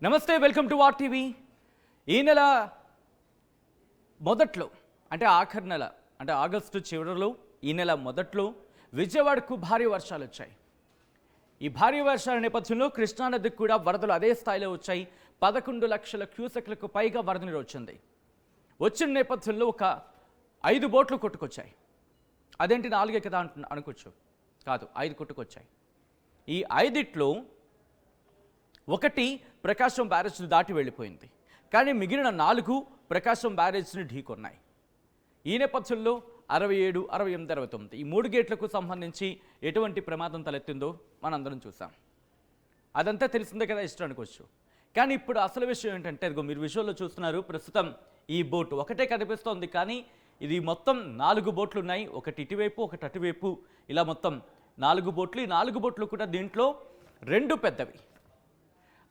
నమస్తే, welcome to war TV. ఈ నెల మొదట్లో అంటే ఆఖరి నెల అంటే ఆగస్టు చివరిలో ఈ నెల మొదట్లో విజయవాడకు భారీ వర్షాలు వచ్చాయి. ఈ భారీ వర్షాల నేపథ్యంలో కృష్ణానదికి కూడా వరదలు అదే స్థాయిలో వచ్చాయి. 11 లక్షల క్యూసెక్లకు పైగా వరద నీరు వచ్చింది. వచ్చిన నేపథ్యంలో ఒక 5 బోట్లు కొట్టుకొచ్చాయి. అదేంటి 4 కదా అనుకోవచ్చు, కాదు 5 కొట్టుకొచ్చాయి. ఈ 5ట్లో ఒకటి ప్రకాశం బ్యారేజ్ను దాటి వెళ్ళిపోయింది, కానీ మిగిలిన 4 ప్రకాశం బ్యారేజ్ని ఢీకొన్నాయి. ఈ నేపథ్యంలో 67, 68, 69 ఈ 3 గేట్లకు సంబంధించి ఎటువంటి ప్రమాదం తలెత్తిందో మనందరం చూసాం. అదంతా తెలిసిందే కదా, ఇష్టం అనుకోవచ్చు. కానీ ఇప్పుడు అసలు విషయం ఏంటంటే, ఇదిగో మీరు విజువల్లో చూస్తున్నారు. ప్రస్తుతం ఈ బోటు ఒకటే కనిపిస్తోంది, కానీ ఇది మొత్తం 4 బోట్లు ఉన్నాయి. ఒకటి ఇటువైపు, ఒకటి అటువైపు, ఇలా మొత్తం 4 బోట్లు. ఈ 4 బోట్లు కూడా దీంట్లో 2 పెద్దవి.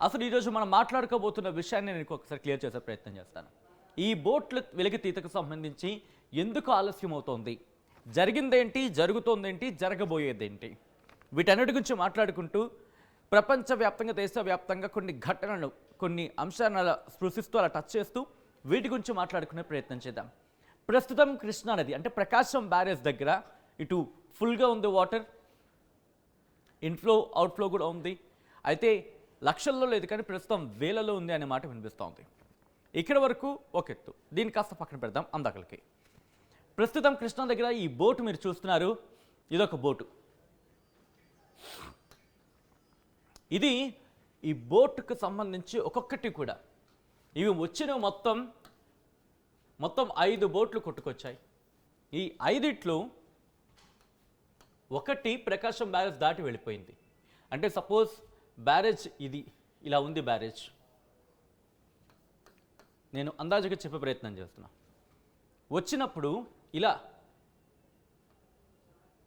అసలు ఈరోజు మనం మాట్లాడుకోబోతున్న విషయాన్ని నేను ఒకసారి క్లియర్ చేసే ప్రయత్నం చేస్తాను. ఈ బోట్ల వెలికితీతకు సంబంధించి ఎందుకు ఆలస్యం అవుతోంది, జరిగిందేంటి, జరుగుతోందేంటి, జరగబోయేదేంటి, వీటన్నిటి గురించి మాట్లాడుకుంటూ ప్రపంచవ్యాప్తంగా, దేశవ్యాప్తంగా కొన్ని ఘటనలు, కొన్ని అంశాలను స్పృశిస్తూ అలా టచ్ చేస్తూ వీటి గురించి మాట్లాడుకునే ప్రయత్నం చేద్దాం. ప్రస్తుతం కృష్ణానది అంటే ప్రకాశం బ్యారేజ్ దగ్గర ఇటు ఫుల్గా ఉంది వాటర్, ఇన్ఫ్లో అవుట్ఫ్లో కూడా ఉంది. అయితే లక్షల్లో లేదు, కానీ ప్రస్తుతం వేలలో ఉంది అనే మాట వినిపిస్తోంది. ఇక్కడ వరకు ఒక ఎత్తు, దీన్ని కాస్త పక్కన పెడదాం అందాకలకి. ప్రస్తుతం కృష్ణా దగ్గర ఈ బోటు మీరు చూస్తున్నారు, ఇదొక బోటు. ఇది ఈ బోటుకు సంబంధించి ఒక్కొక్కటి కూడా ఇవి వచ్చిన మొత్తం 5 బోట్లు కొట్టుకొచ్చాయి. ఈ 5ట్లో ఒకటి ప్రకాశం బ్యారేజ్ దాటి వెళ్ళిపోయింది. అంటే సపోజ్ బ్యారేజ్ ఇది ఇలా ఉంది, బ్యారేజ్ నేను అందాజుగా చెప్పే ప్రయత్నం చేస్తున్నా. వచ్చినప్పుడు ఇలా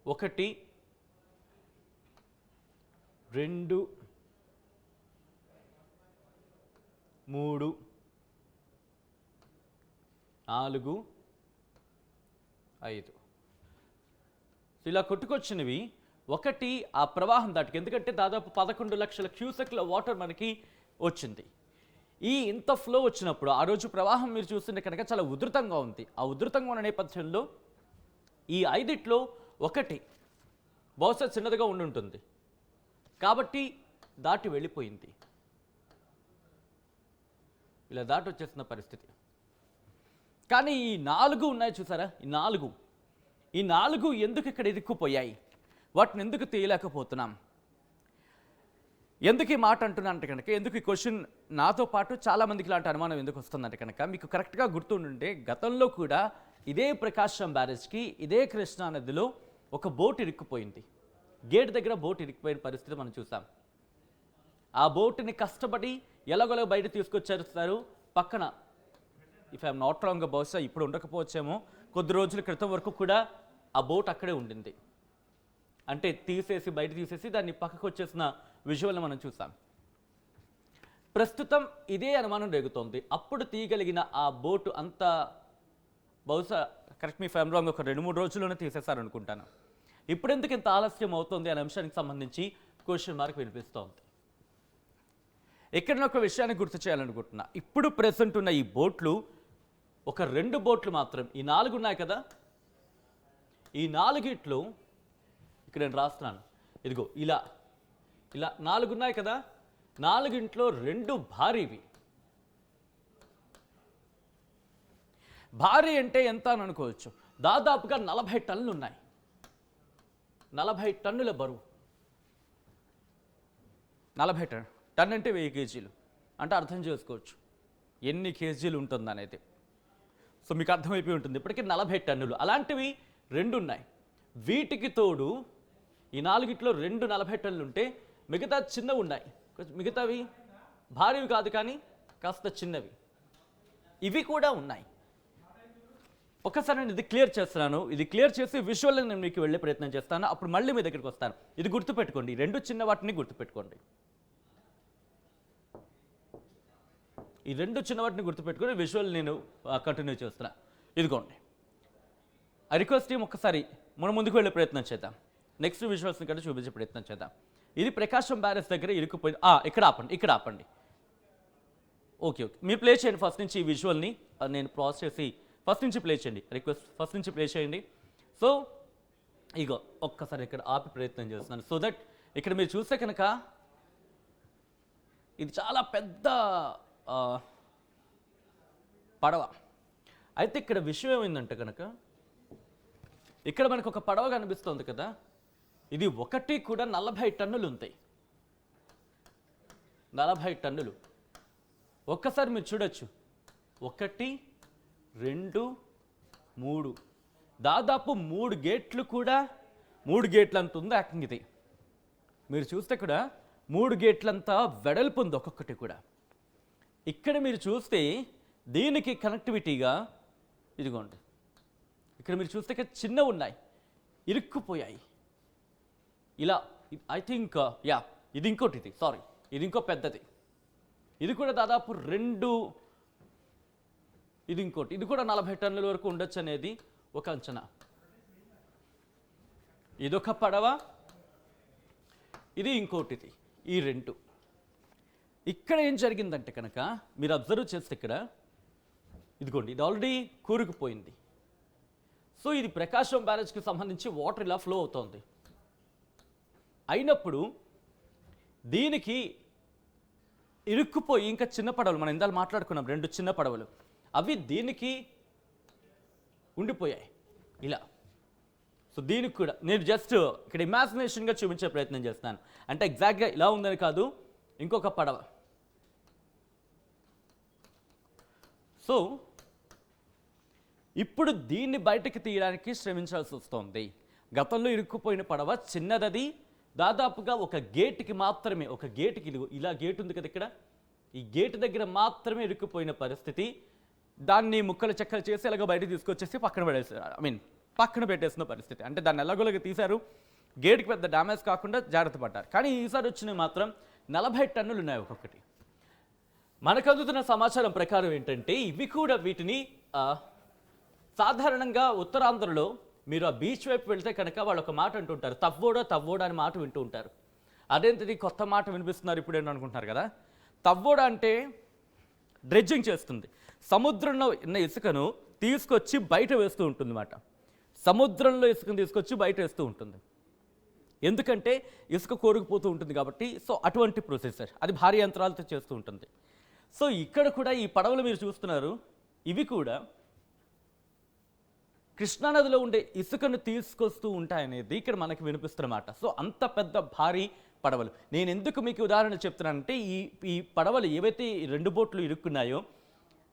1, 2, 3, 4, 5 ఇలా కొట్టుకొచ్చినవి. ఒకటి ఆ ప్రవాహం దాటికి, ఎందుకంటే దాదాపు 11 లక్షల క్యూసెక్ల వాటర్ మనకి వచ్చింది. ఈ ఇంత ఫ్లో వచ్చినప్పుడు ఆ రోజు ప్రవాహం మీరు చూస్తుంటే కనుక చాలా ఉధృతంగా ఉంది. ఆ ఉధృతంగా ఉన్న నేపథ్యంలో ఈ 5ట్లో ఒకటి బహుశా చిన్నదిగా ఉండుంటుంది, కాబట్టి దాటి వెళ్ళిపోయింది. ఇలా దాటి వచ్చేస్తున్న పరిస్థితి. కానీ ఈ 4 ఉన్నాయి చూసారా, ఈ 4 ఎందుకు ఇక్కడ ఇరుక్కుపోయాయి, వాటిని ఎందుకు తీయలేకపోతున్నాం, ఎందుకు ఈ మాట అంటున్నానంటే కనుక, ఎందుకు ఈ క్వశ్చన్ నాతో పాటు చాలామందికి ఇలాంటి అనుమానం ఎందుకు వస్తుందంటే కనుక, మీకు కరెక్ట్గా గుర్తుండే గతంలో కూడా ఇదే ప్రకాశం బ్యారేజ్కి, ఇదే కృష్ణా నదిలో ఒక బోట్ ఇరుక్కుపోయింది. గేట్ దగ్గర బోట్ ఇరుక్కుపోయిన పరిస్థితి మనం చూసాం. ఆ బోటుని కష్టపడి ఎలాగోలా బయట తీసుకొచ్చేస్తారు. పక్కన ఇఫ్ ఐఎమ్ నాట్ రాంగ్, బహుశా ఇప్పుడు ఉండకపోవచ్చేమో, కొద్ది రోజుల క్రితం వరకు కూడా ఆ బోట్ అక్కడే ఉండింది. అంటే బయట తీసేసి దాన్ని పక్కకు వచ్చేసిన విజువల్ని మనం చూసాం. ప్రస్తుతం ఇదే అనుమానం రేగుతోంది. అప్పుడు తీయగలిగిన ఆ బోటు అంతా బహుశా కరెక్ట్ మీ ఫైమ్ రాంగ్ ఒక 2-3 రోజుల్లోనే తీసేశారనుకుంటాను. ఇప్పుడు ఎందుకు ఇంత ఆలస్యం అవుతుంది అనే అంశానికి సంబంధించి క్వశ్చన్ మార్క్ వినిపిస్తోంది. ఇక్కడ ఒక విషయాన్ని గుర్తు చేయాలనుకుంటున్నా. ఇప్పుడు ప్రెసెంట్ ఉన్న ఈ బోట్లు ఒక 2 బోట్లు మాత్రం. ఈ 4 ఉన్నాయి కదా, ఈ 4ట్లో ఇక్కడ నేను రాస్తున్నాను, ఇదిగో ఇలా 4 ఉన్నాయి కదా, 4ట్లో 2 భారీవి. భారీ అంటే ఎంత అని అనుకోవచ్చు, దాదాపుగా 40 టన్నులు ఉన్నాయి. 40 టన్నుల బరువు. 40 టన్ అంటే 1000 కేజీలు అంటే అర్థం చేసుకోవచ్చు ఎన్ని కేజీలు ఉంటుంది అనేది. సో మీకు అర్థమైపోయి ఉంటుంది. ఇప్పటికీ 40 టన్నులు అలాంటివి 2 ఉన్నాయి. వీటికి తోడు ఈ 4ట్లో 2 40 టన్నులు ఉంటే మిగతా చిన్నవి ఉన్నాయి. మిగతావి భారీవి కాదు, కానీ కాస్త చిన్నవి ఇవి కూడా ఉన్నాయి. ఒకసారి నేను ఇది క్లియర్ చేస్తున్నాను. ఇది క్లియర్ చేసి విజువల్ నేను మీకు వెళ్ళే ప్రయత్నం చేస్తాను. అప్పుడు మళ్ళీ మీ దగ్గరికి వస్తాను. ఇది గుర్తుపెట్టుకోండి, 2 చిన్న వాటిని గుర్తుపెట్టుకోండి. ఈ 2 చిన్న వాటిని గుర్తుపెట్టుకొని విజువల్ నేను కంటిన్యూ చేస్తున్నా. ఇదిగోండి, ఐ రిక్వెస్ట్ టీమ్ ఒక్కసారి మనం ముందుకు వెళ్ళే ప్రయత్నం చేద్దాం. నెక్స్ట్ విజువల్స్ని కంటే చూపించే ప్రయత్నం చేద్దాం. ఇది ప్రకాశం బ్యారేజ్ దగ్గర ఇరుక్కుపోయింది. ఇక్కడ ఆపండి. ఓకే ఓకే మీరు ప్లే చేయండి ఫస్ట్ నుంచి ఈ విజువల్ని నేను ప్రాసెస్ చేసి ఫస్ట్ నుంచి ప్లే చేయండి, రిక్వెస్ట్ ఫస్ట్ నుంచి ప్లే చేయండి. సో ఇగో ఒక్కసారి ఇక్కడ ఆపి ప్రయత్నం చేస్తున్నాను సో దట్ ఇక్కడ మీరు చూస్తే కనుక ఇది చాలా పెద్ద పడవ. అయితే ఇక్కడ విషయం ఏమైందంటే కనుక ఇక్కడ మనకు ఒక పడవ కనిపిస్తుంది కదా, ఇది ఒకటి కూడా 40 టన్నులు ఉంటాయి. 40 టన్నులు. ఒక్కసారి మీరు చూడొచ్చు, 1 2 3 దాదాపు 3 గేట్లు కూడా 3 గేట్లు అంత ఉంది యాక్టింగ్ ఇది. మీరు చూస్తే కూడా 3 గేట్లంతా వెడల్పు ఉంది ఒక్కొక్కటి కూడా. ఇక్కడ మీరు చూస్తే దీనికి కనెక్టివిటీగా ఇదిగోండి, ఇక్కడ మీరు చూస్తే ఇక్కడ చిన్నవి ఉన్నాయి, ఇరుక్కుపోయాయి ఇలా. ఐ థింక్ ఇది ఇంకోటి, ఇది ఇంకో పెద్దది, ఇది కూడా దాదాపు 2, ఇది ఇంకోటి, ఇది కూడా 40 టన్నుల వరకు ఉండొచ్చు అనేది ఒక అంచనా. ఇదొక పడవ, ఇది ఇంకోటిది, ఈ 2. ఇక్కడ ఏం జరిగిందంటే కనుక మీరు అబ్జర్వ్ చేస్తే ఇక్కడ ఇదిగోండి, ఇది ఆల్రెడీ కూరుకుపోయింది. సో ఇది ప్రకాశం బ్యారేజ్కి సంబంధించి వాటర్ ఇలా ఫ్లో అవుతోంది. అయినప్పుడు దీనికి ఇరుక్కుపోయి ఇంకా చిన్న పడవలు, మనం ఇందాక మాట్లాడుకున్నాం 2 చిన్న పడవలు, అవి దీనికి ఉండిపోయాయి ఇలా. సో దీనికి కూడా నేను జస్ట్ ఇక్కడ ఇమాజినేషన్గా చూపించే ప్రయత్నం చేస్తాను. అంటే ఎగ్జాక్ట్గా ఇలా ఉందని కాదు, ఇంకొక పడవ. సో ఇప్పుడు దీన్ని బయటకు తీయడానికి శ్రమించాల్సి వస్తుంది. గతంలో ఇరుక్కుపోయిన పడవ చిన్నదది, దాదాపుగా ఒక గేటుకి మాత్రమే, ఒక గేటుకి ఇలా గేట్ ఉంది కదా ఇక్కడ, ఈ గేటు దగ్గర మాత్రమే ఇరుక్కుపోయిన పరిస్థితి. దాన్ని ముక్కలు చెక్కలు చేసి ఎలాగో బయటకు తీసుకొచ్చేసి పక్కన పడేసారు, పక్కన పెట్టేసిన పరిస్థితి. అంటే దాన్ని ఎలాగోలాగా తీశారు, గేటుకి పెద్ద డ్యామేజ్ కాకుండా జాగ్రత్త పడ్డారు. కానీ ఈసారి వచ్చినవి మాత్రం 40 టన్నులు ఉన్నాయి ఒక్కొక్కటి. మనకు అందుతున్న సమాచారం ప్రకారం ఏంటంటే ఇవి కూడా వీటిని సాధారణంగా ఉత్తరాంధ్రలో మీరు ఆ బీచ్ వైపు వెళ్తే కనుక వాళ్ళు ఒక మాట అంటుంటారు, తవ్వోడా అని మాట వింటూ ఉంటారు. అదేంటిది కొత్త మాట వినిపిస్తున్నారు ఇప్పుడు ఏంటో అనుకుంటున్నారు కదా. తవ్వోడా అంటే డ్రెడ్జింగ్ చేస్తుంది, సముద్రంలో ఉన్న ఇసుకను తీసుకొచ్చి బయట వేస్తూ ఉంటుంది అన్నమాట. సముద్రంలో ఇసుకను తీసుకొచ్చి బయట వేస్తూ ఉంటుంది, ఎందుకంటే ఇసుక కోరుకుపోతూ ఉంటుంది కాబట్టి. సో అటువంటి ప్రొసెసర్ అది భారీ యంత్రాలతో చేస్తూ ఉంటుంది. సో ఇక్కడ కూడా ఈ పడవలు మీరు చూస్తున్నారు, ఇవి కూడా కృష్ణానదిలో ఉండే ఇసుకను తీసుకొస్తూ ఉంటాయనేది ఇక్కడ మనకి వినిపిస్తున్నమాట. సో అంత పెద్ద భారీ పడవలు. నేను ఎందుకు మీకు ఉదాహరణ చెప్తున్నానంటే ఈ పడవలు ఏవైతే 2 బోట్లు ఇరుక్కున్నాయో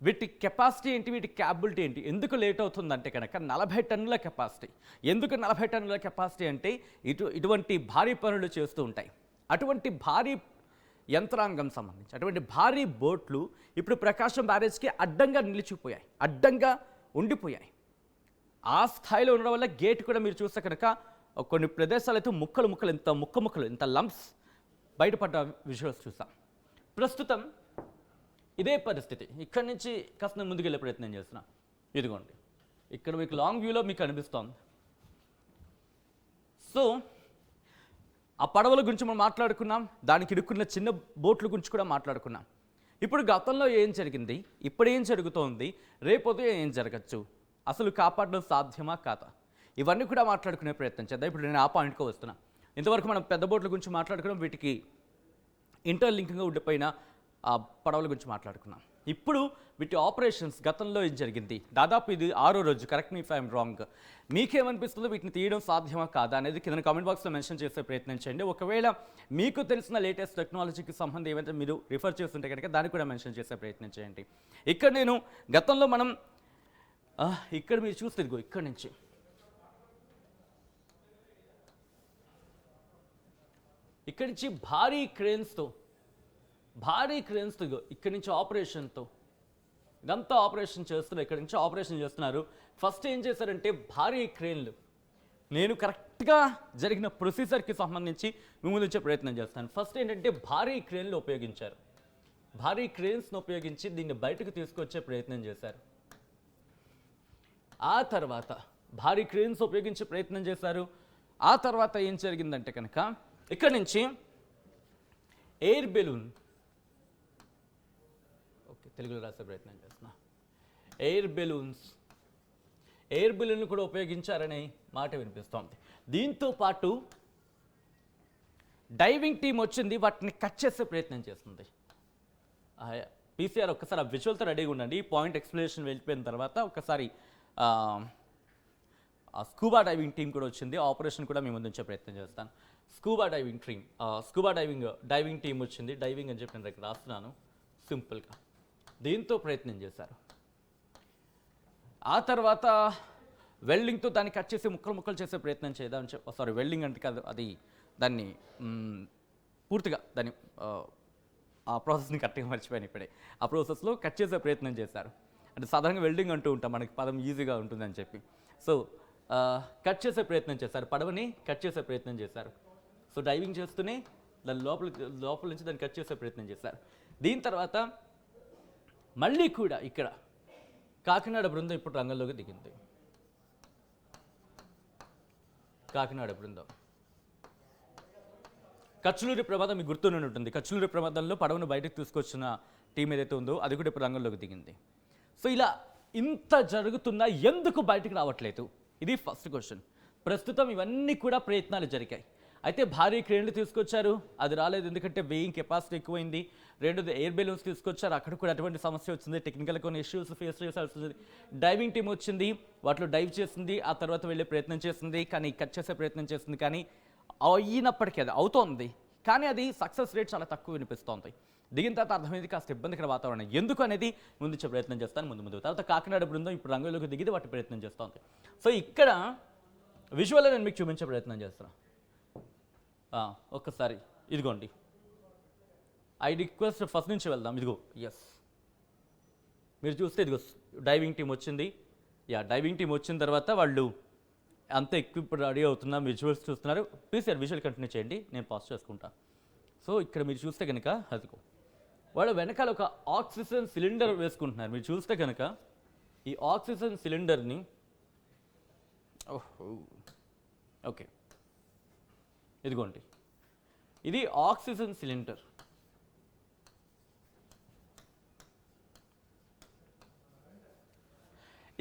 వీటి కెపాసిటీ ఏంటి, వీటి క్యాపబిలిటీ ఏంటి, ఎందుకు లేట్ అవుతుందంటే కనుక 40 టన్నుల కెపాసిటీ. ఎందుకు 40 టన్నుల కెపాసిటీ అంటే ఇటువంటి భారీ పనులు చేస్తూ ఉంటాయి. అటువంటి భారీ యంత్రాంగం సంబంధించి అటువంటి భారీ బోట్లు ఇప్పుడు ప్రకాశం బ్యారేజ్కి అడ్డంగా నిలిచిపోయాయి, అడ్డంగా ఉండిపోయాయి. ఆ స్థాయిలో ఉండడం వల్ల గేట్ కూడా మీరు చూస్తే కనుక కొన్ని ప్రదేశాలు అయితే ముక్కలు ఇంత లంప్స్ బయటపడ్డ విజువల్స్ చూసాం. ప్రస్తుతం ఇదే పరిస్థితి. ఇక్కడి నుంచి కాస్త ముందుకెళ్ళే ప్రయత్నం చేస్తున్నా. ఇదిగోండి ఇక్కడ మీకు లాంగ్ వ్యూలో మీకు అనిపిస్తోంది. సో ఆ పడవల గురించి మనం మాట్లాడుకున్నాం, దానికి ఇరుక్కున్న చిన్న బోట్ల గురించి కూడా మాట్లాడుకున్నాం. ఇప్పుడు గతంలో ఏం జరిగింది, ఇప్పుడు ఏం జరుగుతోంది, రేపొద్దు ఏం జరగచ్చు, అసలు కాపాడడం సాధ్యమా కాదా, ఇవన్నీ కూడా మాట్లాడుకునే ప్రయత్నం చేద్దాం. ఇప్పుడు నేను ఆ పాయింట్కి వస్తున్నా. ఇంతవరకు మనం పెద్ద బోట్ల గురించి మాట్లాడుకున్నాం, వీటికి ఇంటర్లింకింగ్గా ఉండిపోయిన ఆ పడవల గురించి మాట్లాడుకున్నాం. ఇప్పుడు వీటి ఆపరేషన్స్ గతంలో ఏం జరిగింది, దాదాపు ఇది 6వ రోజు, correct me if I'm wrong. మీకేమనిపిస్తుందో వీటిని తీయడం సాధ్యమా కాదా అనేది కింద కామెంట్ బాక్స్లో మెన్షన్ చేసే ప్రయత్నం చేయండి. ఒకవేళ మీకు తెలిసిన లేటెస్ట్ టెక్నాలజీకి సంబంధం ఏమైతే మీరు రిఫర్ చేస్తుంటే కనుక దాన్ని కూడా మెన్షన్ చేసే ప్రయత్నం చేయండి. ఇక్కడ నేను గతంలో మనం ఇక్కడ మీరు చూస్తే ఇదిగో ఇక్కడి నుంచి భారీ క్రేన్స్తో ఇక్కడి నుంచి ఆపరేషన్తో ఇదంతా ఆపరేషన్ చేస్తున్నారు. ఇక్కడి నుంచి ఆపరేషన్ చేస్తున్నారు. ఫస్ట్ ఏం చేశారంటే భారీ క్రేన్లు, నేను కరెక్ట్గా జరిగిన ప్రొసీజర్కి సంబంధించి మీ ముందు వచ్చే ప్రయత్నం చేస్తాను. ఫస్ట్ ఏంటంటే భారీ క్రేన్లు ఉపయోగించారు, భారీ క్రేన్స్ను ఉపయోగించి దీన్ని బయటకు తీసుకొచ్చే ప్రయత్నం చేశారు. ఆ తర్వాత భారీ క్రేన్స్ ఉపయోగించే ప్రయత్నం చేశారు. ఆ తర్వాత ఏం జరిగిందంటే కనుక ఇక్కడి నుంచి ఎయిర్ బెలూన్ ఓకే, తెలుగులో రాసే ప్రయత్నం చేస్తున్నా. ఎయిర్ బెలూన్లు కూడా ఉపయోగించారనే మాట వినిపిస్తోంది. దీంతో పాటు డైవింగ్ టీం వచ్చింది, వాటిని కట్ చేసే ప్రయత్నం చేస్తుంది. పీసీఆర్ ఒక్కసారి ఆ విజువల్తో రెడీగా ఉండండి. ఈ పాయింట్ ఎక్స్ప్లెనేషన్ వెళ్ళిపోయిన తర్వాత ఒకసారి స్కూబా డైవింగ్ టీం కూడా వచ్చింది. ఆపరేషన్ కూడా మీ ముందు ఉంచే ప్రయత్నం చేస్తాను. స్కూబా డైవింగ్ టీం వచ్చింది. డైవింగ్ అని చెప్పి నేను ఇక్కడ రాస్తున్నాను సింపుల్గా. దీంతో ప్రయత్నం చేశారు. ఆ తర్వాత వెల్డింగ్తో దాన్ని కట్ చేసి ముక్కలు చేసే ప్రయత్నం చేద్దామని సారీ, వెల్డింగ్ అంటే కాదు, అది దాన్ని పూర్తిగా దాన్ని ఆ ప్రాసెస్ని కరెక్ట్గా మర్చిపోయాను ఇప్పుడే. ఆ ప్రాసెస్లో కట్ చేసే ప్రయత్నం చేశారు. అంటే సాధారణంగా వెల్డింగ్ అంటూ ఉంటాం, మనకి పదం ఈజీగా ఉంటుందని చెప్పి. సో కట్ చేసే ప్రయత్నం చేశారు, పడవని కట్ చేసే ప్రయత్నం చేశారు. సో డైవింగ్ చేస్తూనే దాని లోపల నుంచి దాన్ని కట్ చేసే ప్రయత్నం చేశారు. దీని తర్వాత మళ్ళీ కూడా ఇక్కడ కాకినాడ బృందం ఇప్పుడు రంగంలోకి దిగింది. కాకినాడ బృందం కచ్లూరి ప్రమాదం మీకు గుర్తునే ఉంటుంది. కచ్లూరి ప్రమాదంలో పడవను బయటకు తీసుకొచ్చిన టీం ఏదైతే ఉందో అది కూడా ఇప్పుడు రంగంలోకి దిగింది. సో ఇలా ఇంత జరుగుతున్నా ఎందుకు బయటకు రావట్లేదు? ఇది ఫస్ట్ క్వశ్చన్. ప్రస్తుతం ఇవన్నీ కూడా ప్రయత్నాలు జరిగాయి. అయితే భారీ క్రేన్లు తీసుకొచ్చారు, అది రాలేదు, ఎందుకంటే వెయింగ్ కెపాసిటీ ఎక్కువైంది. రెండోది ఎయిర్ బెలూన్స్ తీసుకొచ్చారు, అక్కడ కూడా అటువంటి సమస్య వచ్చింది. టెక్నికల్ కొన్ని ఇష్యూస్ ఫేస్ చేయాల్సి వచ్చింది. డైవింగ్ టీం వచ్చింది, వాటిలో డైవ్ చేసింది, ఆ తర్వాత వెళ్ళే ప్రయత్నం చేసింది, కానీ కట్ చేసే ప్రయత్నం చేసింది. కానీ అయినప్పటికీ అది అవుతోంది, కానీ అది సక్సెస్ రేట్ చాలా తక్కువ వినిపిస్తోంది. దిగిన తర్వాత అర్థమైంది కాస్త ఇబ్బందికర వాతావరణం ఎందుకు అనేది ముందు ప్రయత్నం చేస్తాను. ముందు తర్వాత కాకినాడ బృందం ఇప్పుడు రంగంలోకి దిగిది వాటి ప్రయత్నం చేస్తోంది. సో ఇక్కడ విజువల్ నేను మీకు చూపించే ప్రయత్నం చేస్తాను. ఒక్కసారి ఇదిగోండి, ఐ రిక్వెస్ట్ ఫస్ట్ నుంచి వెళ్దాం. ఇదిగో ఎస్, మీరు చూస్తే ఇదిగో డైవింగ్ టీం వచ్చింది. డైవింగ్ టీం వచ్చిన తర్వాత వాళ్ళు అంత ఎక్విప్ రెడీ అవుతున్నా, విజువల్స్ చూస్తున్నారు. ప్లీజ్ సార్ విజువల్ కంటిన్యూ చేయండి, నేను పాస్ చేసుకుంటాను. సో ఇక్కడ మీరు చూస్తే కనుక అదిగో వాళ్ళు వెనకాల ఒక ఆక్సిజన్ సిలిండర్ వేసుకుంటున్నారు. మీరు చూస్తే కనుక ఈ ఆక్సిజన్ సిలిండర్ని ఓకే ఇదిగోండి, ఇది ఆక్సిజన్ సిలిండర్.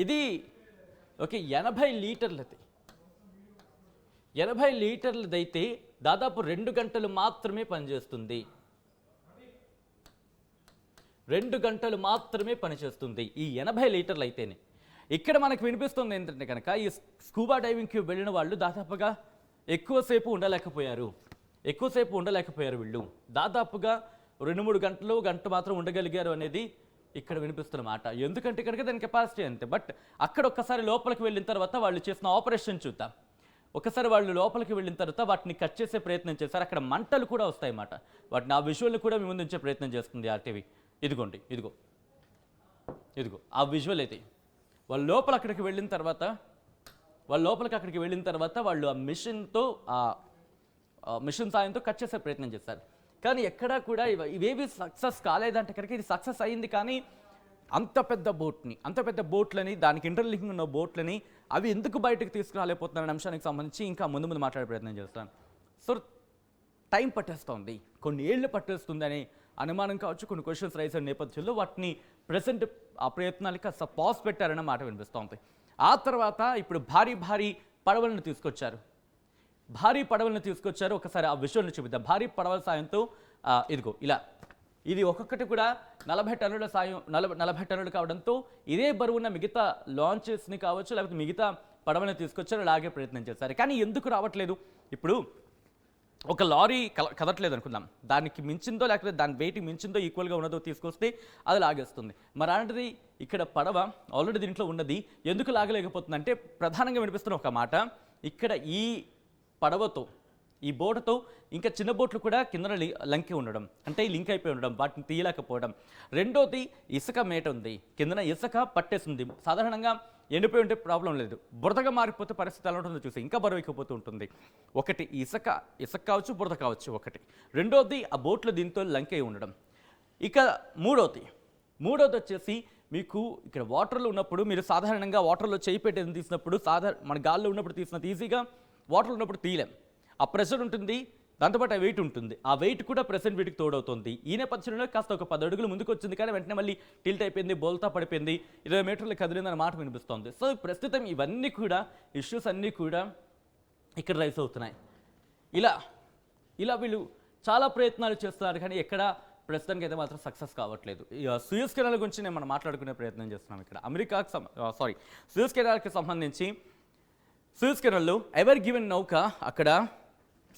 ఇది ఓకే 80 లీటర్లది. 80 లీటర్లదైతే దాదాపు 2 గంటలు మాత్రమే పనిచేస్తుంది. 2 గంటలు మాత్రమే పనిచేస్తుంది ఈ 80 లీటర్లు అయితేనే. ఇక్కడ మనకు వినిపిస్తుంది ఏంటంటే కనుక ఈ స్కూబా డైవింగ్కి వెళ్ళిన వాళ్ళు దాదాపుగా ఎక్కువసేపు ఉండలేకపోయారు వీళ్ళు. దాదాపుగా 2-3 గంటలు, గంట మాత్రం ఉండగలిగారు అనేది ఇక్కడ వినిపిస్తున్న మాట. ఎందుకంటే కనుక దాని కెపాసిటీ అంతే. బట్ అక్కడ ఒక్కసారి లోపలికి వెళ్ళిన తర్వాత వాళ్ళు చేసిన ఆపరేషన్ చూద్దాం. ఒకసారి వాళ్ళు లోపలికి వెళ్ళిన తర్వాత వాటిని కట్ చేసే ప్రయత్నం చేశారు. అక్కడ మంటలు కూడా వస్తాయి అన్నమాట. వాటిని ఆ విజువల్ని కూడా మీ ముందు ఉంచే ప్రయత్నం చేస్తుంది ఆర్టీవీ. ఇదిగోండి, ఇదిగో ఆ విజువల్ అయితే వాళ్ళు లోపల అక్కడికి వెళ్ళిన తర్వాత వాళ్ళు ఆ మిషన్ సాయంతో కట్ చేసే ప్రయత్నం చేశారు. కానీ ఎక్కడా కూడా ఇవేవి సక్సెస్ కాలేదంటే కనుక ఇది సక్సెస్ అయింది, కానీ అంత పెద్ద బోట్లని, దానికి ఇంటర్లింకింగ్ ఉన్న బోట్లని అవి ఎందుకు బయటకు తీసుకురాలేకపోతున్నారనే అంశానికి సంబంధించి ఇంకా ముందు మాట్లాడే ప్రయత్నం చేస్తాను. సో టైం పట్టేస్తుంది, కొన్ని ఏళ్ళు పట్టేస్తుంది అనే అనుమానం కావచ్చు, కొన్ని క్వశ్చన్స్ రైజ్ అయిన నేపథ్యంలో వాటిని ప్రెసెంట్ ఆ ప్రయత్నాలకి కాస్త పాజ్ పెట్టారన్న మాట వినిపిస్తోంది. ఆ తర్వాత ఇప్పుడు భారీ పడవలను తీసుకొచ్చారు. ఒకసారి ఆ విషయాన్ని చూపిద్దాం. భారీ పడవల సాయంతో ఇదిగో ఇలా, ఇది ఒక్కొక్కటి కూడా 40 టన్నులు కావడంతో ఇదే బరువున్న మిగతా లాంచెస్ని కావచ్చు, లేకపోతే మిగతా పడవని తీసుకొచ్చారు, అలాగే ప్రయత్నం చేశారు. కానీ ఎందుకు రావట్లేదు? ఇప్పుడు ఒక లారీ కదట్లేదు అనుకుందాం, దానికి మించిందో లేకపోతే దాని వెయిట్ మించిందో ఈక్వల్గా ఉన్నదో తీసుకొస్తే అది లాగేస్తుంది. మరి అలాంటిది ఇక్కడ పడవ ఆల్రెడీ దీంట్లో ఉన్నది ఎందుకు లాగలేకపోతుంది అంటే ప్రధానంగా వినిపిస్తున్న ఒక మాట, ఇక్కడ ఈ పడవతో, ఈ బోటుతో ఇంకా చిన్న బోట్లు కూడా కింద లంకి ఉండడం, అంటే లింక్ అయిపోయి ఉండడం, వాటిని తీయలేకపోవడం. రెండోది ఇసుక మేట ఉంది, కిందన ఇసుక పట్టేస్తుంది. సాధారణంగా ఎండిపోయి ఉంటే ప్రాబ్లం లేదు, బురదగా మారిపోతే పరిస్థితి ఎలా ఉంటుందో చూసి ఇంకా బరువు ఎక్కిపోతూ ఉంటుంది. ఒకటి ఇసుక కావచ్చు, బురద కావచ్చు ఒకటి. రెండోది ఆ బోట్లో దీంతో లంకి అయి ఉండడం. ఇక మూడోది వచ్చేసి మీకు ఇక్కడ వాటర్లో ఉన్నప్పుడు మీరు సాధారణంగా వాటర్లో చేయి పెట్టేది తీసినప్పుడు మన గాల్లో ఉన్నప్పుడు తీసినంత ఈజీగా వాటర్లో ఉన్నప్పుడు తీయలేం. ఆ ప్రెషర్ ఉంటుంది, దాంతోపాటు ఆ వెయిట్ ఉంటుంది. ఆ వెయిట్ కూడా ప్రెసెంట్ వీటికి తోడవుతుంది. ఈ నేపథ్యంలో కాస్త ఒక 10 అడుగులు ముందుకు వచ్చింది, కానీ వెంటనే మళ్ళీ టిల్ట్ అయిపోయింది, బోల్తా పడిపోయింది, 20 మీటర్లు కదిలిందన్న మాట వినిపిస్తోంది. సో ప్రస్తుతం ఇవన్నీ కూడా ఇష్యూస్ అన్నీ కూడా ఇక్కడ రైస్ అవుతున్నాయి. ఇలా ఇలా వీళ్ళు చాలా ప్రయత్నాలు చేస్తున్నారు, కానీ ఎక్కడ ప్రస్తుతానికి అయితే మాత్రం సక్సెస్ కావట్లేదు. సూయజ్ కెనాల్ గురించి మనం మాట్లాడుకునే ప్రయత్నం చేస్తున్నాం ఇక్కడ. సూయజ్ కెనాల్కి సంబంధించి సూయజ్ కెనాల్లో ఎవర్ గివెన్ నౌక అక్కడ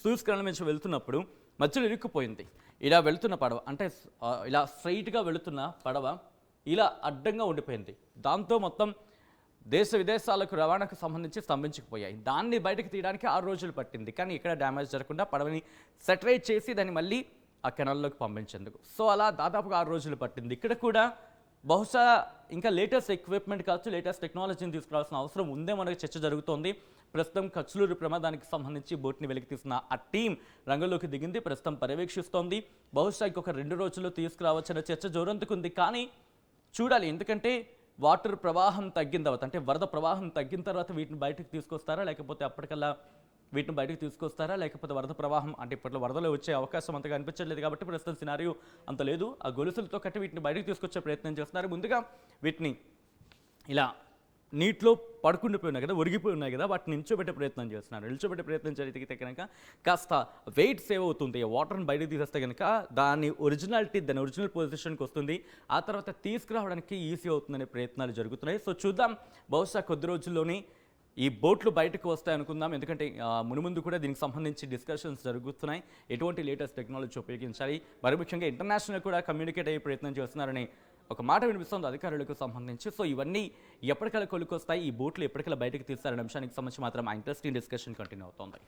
సూయజ్ కెనాల్ నుంచి వెళ్తున్నప్పుడు మధ్యలో ఇరుక్కుపోయింది. ఇలా వెళుతున్న పడవ, అంటే ఇలా స్ట్రైట్గా వెళుతున్న పడవ ఇలా అడ్డంగా ఉండిపోయింది. దాంతో మొత్తం దేశ విదేశాలకు రవాణాకు సంబంధించి స్తంభించకపోయాయి. దాన్ని బయటకు తీయడానికి 6 రోజులు పట్టింది, కానీ ఇక్కడ డ్యామేజ్ జరగకుండా పడవని సెటరేట్ చేసి దాన్ని మళ్ళీ ఆ కెనాల్లోకి పంపించేందుకు. సో అలా దాదాపుగా 6 రోజులు పట్టింది. ఇక్కడ కూడా బహుశా ఇంకా లేటెస్ట్ ఎక్విప్మెంట్ కావచ్చు, లేటెస్ట్ టెక్నాలజీని తీసుకురావాల్సిన అవసరం ఉందే మనకు చర్చ జరుగుతోంది. ప్రస్తుతం కచ్లూరు ప్రమాదానికి సంబంధించి బోట్ని వెలికి తీసిన ఆ టీం రంగంలోకి దిగింది, ప్రస్తుతం పర్యవేక్షిస్తోంది. బహుశా ఇంకొక 2 రోజుల్లో తీసుకురావచ్చన్న చర్చ జోరందుకుంది. కానీ చూడాలి, ఎందుకంటే వాటర్ ప్రవాహం తగ్గిన తర్వాత, అంటే వరద ప్రవాహం తగ్గిన తర్వాత వీటిని బయటకు తీసుకొస్తారా, లేకపోతే అప్పటికల్లా వీటిని బయటకు తీసుకొస్తారా, లేకపోతే వరద ప్రవాహం, అంటే ఇప్పట్లో వరదలో వచ్చే అవకాశం అంతగా అనిపించట్లేదు కాబట్టి ప్రస్తుతం సినారియో అంత లేదు. ఆ గొలుసులతో కట్టి వీటిని బయటకు తీసుకొచ్చే ప్రయత్నం చేస్తున్నారు. ముందుగా వీటిని ఇలా నీటిలో పడుకుండిపోయి ఉన్నాయి కదా, ఒరిగిపోయి ఉన్నాయి కదా, వాటిని నిల్చోబెట్టే ప్రయత్నం చేస్తున్నారు. నిల్చోబెట్టే ప్రయత్నం జరిగితే కనుక కాస్త వెయిట్ సేవ్ అవుతుంది. వాటర్ని బయటకు తీసేస్తే కనుక దాని ఒరిజినల్ పొజిషన్కి వస్తుంది. ఆ తర్వాత తీసుకురావడానికి ఈజీ అవుతుందనే ప్రయత్నాలు జరుగుతున్నాయి. సో చూద్దాం, బహుశా కొద్ది రోజుల్లోనే ఈ బోట్లు బయటకు వస్తాయి అనుకుందాం. ఎందుకంటే మునుముందు కూడా దీనికి సంబంధించి డిస్కషన్స్ జరుగుతున్నాయి. ఎటువంటి లేటెస్ట్ టెక్నాలజీ ఉపయోగించాలి, మరి ముఖ్యంగా ఇంటర్నేషనల్ కూడా కమ్యూనికేట్ అయ్యే ప్రయత్నం చేస్తున్నారని ఒక మాట వినిపిస్తుంది అధికారులకు సంబంధించి. సో ఇవన్నీ ఎప్పటికల్లా కొలుకొస్తాయి, ఈ బోట్లు ఎప్పటికల్లా బయటకు తీస్తారనే అంశానికి సంబంధించి మాత్రం ఆ ఇంట్రెస్టింగ్ డిస్కషన్ కంటిన్యూ అవుతుంది.